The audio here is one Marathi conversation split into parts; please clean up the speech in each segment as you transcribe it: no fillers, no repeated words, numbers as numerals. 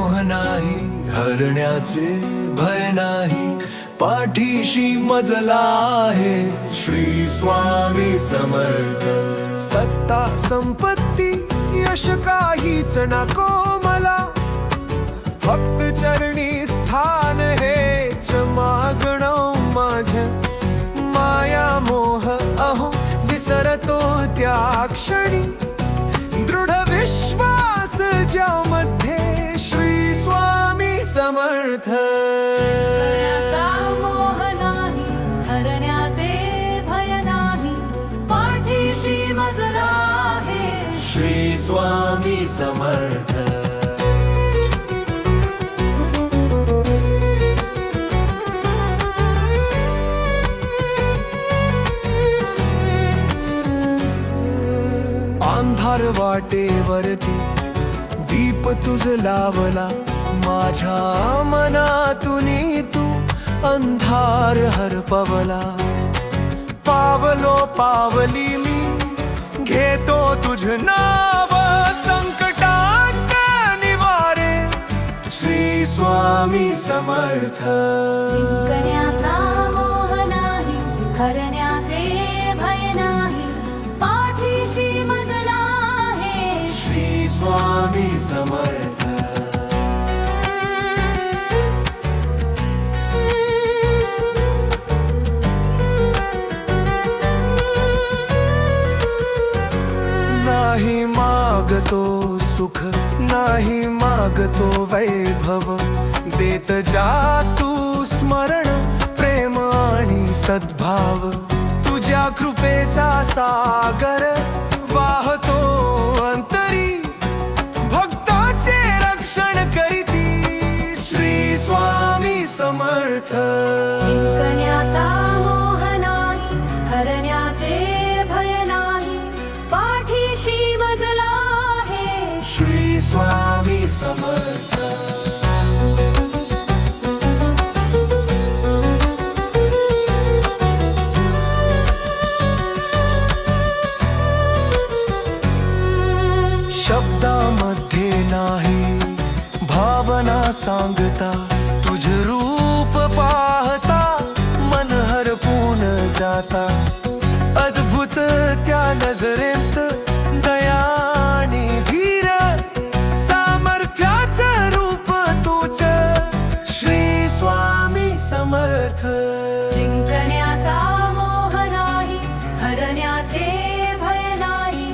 मोह नाही, हरण्याचे भय नाही, पाठीशी मजला आहे श्री स्वामी समर्थ. सत्ता संपत्ती यश काहीच नको मला, फक्त चरणी स्थान हेच मागणं माझ्या. माया मोह अहो विसरतो त्या क्षणी, दृढ विश्वास ज्यामध्ये श्री स्वामी समर्थ. हरण्याचा मोह नाही, हरण्याचे भय नाही, पाठीशी मजला आहे श्री स्वामी समर्थ. अंधार वाटेवरती दीप तुझ लावला, माझ्या मनातून तू अंधार हरपवला. पावलो पावली मी घेतो तुझ नाव, संकटाचे निवारे श्री स्वामी समर्थ. जिंकण्याचा मोह नाही, हरण्याचे भय नाही, पाठीशी मजला आहे श्री स्वामी समर्थ. नाही मागतो सुख, नाही मागतो वैभव, देत जा तू स्मरण प्रेम आणि सद्भाव. तुझ्या कृपेचा सागर वाहतो अंतरी, भक्ताचे रक्षण करीती श्री स्वामी समर्थ. जिंकण्याचा मोह नाही, हरण्याचे भय नाही, पाठीशी मजला आहे श्री स्वामी समर्थ. शब्दामध्ये नाही भावना सांगता, तुझ रूप पाहता मन हरपून जाता. अद्भुत त्या नजरेत दयानी धीर, सामर्थ्याचं रूप तूच श्री स्वामी समर्थ. जिंकण्याचा मोह नाही, हरण्याचे भय नाही,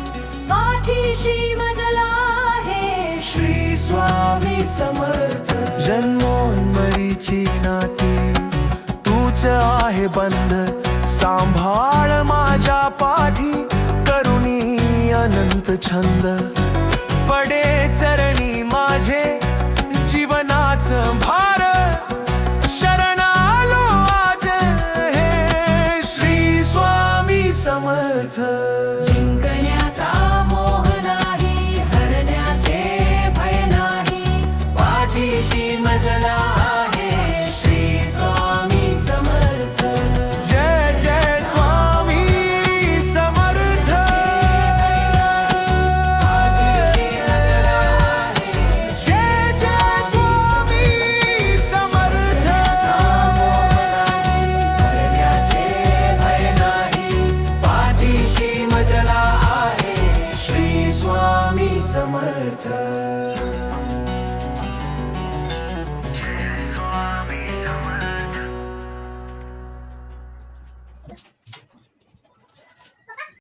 पाठीशी मजला आहे श्री स्वामी समर्थ. जन्मोन्मरीची नाती तूच आहे बंध, सांभाळ माझ्या पाठी करुणी अनंत छंद. पडे चरणी माझे जीवनाचं भार, शरण आलो आज हे श्री स्वामी समर्थ. जिंकण्याचा मोह नाही, हरण्याचे भय नाही, पाठीशी मजला